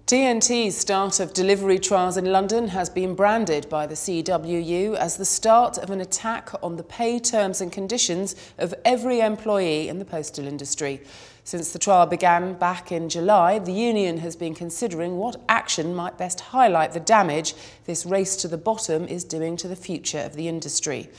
TNT's start of delivery trials in London has been branded by the CWU as the start of an attack on the pay terms and conditions of every employee in the postal industry. Since the trial began back in July, the union has been considering what action might best highlight the damage this race to the bottom is doing to the future of the industry.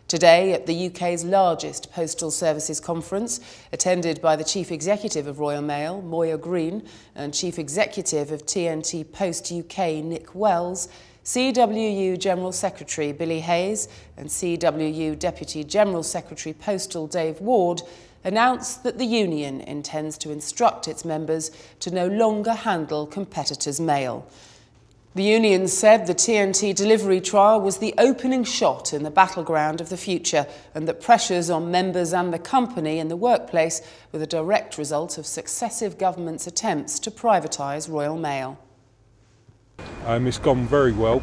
Today, at the UK's largest postal services conference, attended by the Chief Executive of Royal Mail, Moya Green, and Chief Executive of TNT Post UK, Nick Wells, CWU General Secretary Billy Hayes and CWU Deputy General Secretary Postal Dave Ward announced that the union intends to instruct its members to no longer handle competitors' mail. The union said the TNT delivery trial was the opening shot in the battleground of the future and that pressures on members and the company in the workplace were the direct result of successive governments' attempts to privatise Royal Mail. It's gone very well.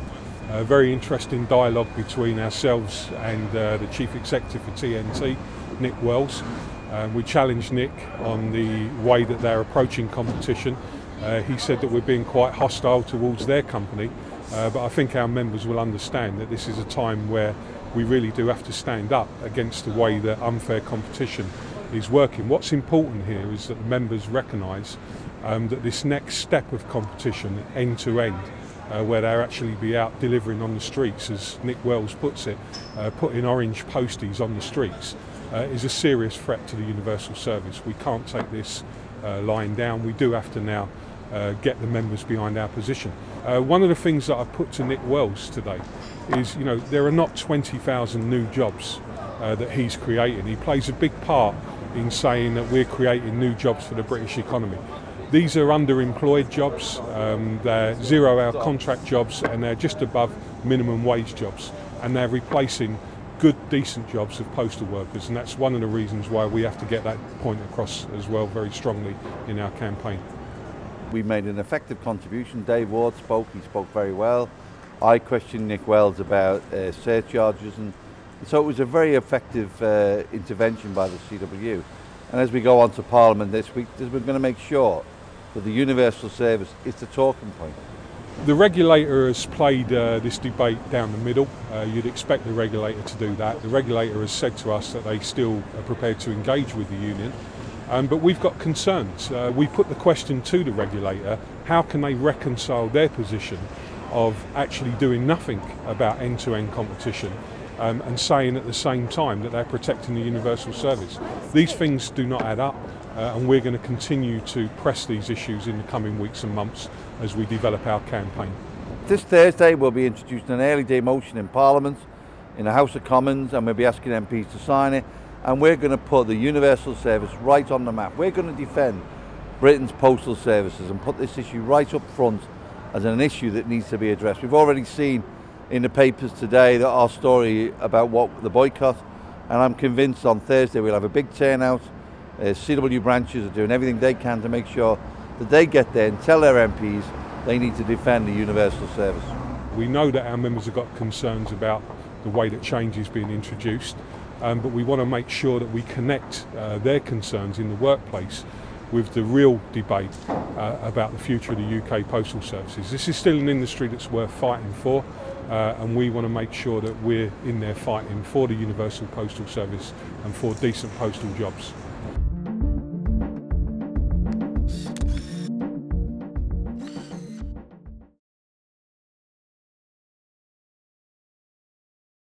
A very interesting dialogue between ourselves and the Chief Executive for TNT, Nick Wells. We challenged Nick on the way that they're approaching competition. He said that we're being quite hostile towards their company, but I think our members will understand that this is a time where we really do have to stand up against the way that unfair competition is working. What's important here is that the members recognise that this next step of competition, end to end, where they'll actually be out delivering on the streets, as Nick Wells puts it, putting orange posties on the streets, is a serious threat to the universal service. We can't take this lying down. We do have to now get the members behind our position. One of the things that I put to Nick Wells today is, there are not 20,000 new jobs that he's creating. He plays a big part in saying that we're creating new jobs for the British economy. These are underemployed jobs, they're zero-hour contract jobs, and they're just above minimum wage jobs, and they're replacing good, decent jobs of postal workers, and that's one of the reasons why we have to get that point across as well very strongly in our campaign. We made an effective contribution. Dave Ward spoke, he spoke very well. I questioned Nick Wells about surcharges, and so it was a very effective intervention by the CWU. And as we go on to Parliament this week, we're going to make sure that the universal service is the talking point. The regulator has played this debate down the middle. You'd expect the regulator to do that. The regulator has said to us that they still are prepared to engage with the union. But we've got concerns. We put the question to the regulator, how can they reconcile their position of actually doing nothing about end-to-end competition and saying at the same time that they're protecting the universal service. These things do not add up, and we're going to continue to press these issues in the coming weeks and months as we develop our campaign. This Thursday we'll be introducing an early day motion in Parliament, in the House of Commons, and we'll be asking MPs to sign it. And we're going to put the universal service right on the map. We're going to defend Britain's postal services and put this issue right up front as an issue that needs to be addressed. We've already seen in the papers today that our story about what the boycott, and I'm convinced on Thursday we'll have a big turnout. CW branches are doing everything they can to make sure that they get there and tell their MPs they need to defend the universal service. We know that our members have got concerns about the way that change is being introduced. But we want to make sure that we connect their concerns in the workplace with the real debate about the future of the UK postal services. This is still an industry that's worth fighting for, and we want to make sure that we're in there fighting for the universal postal service and for decent postal jobs.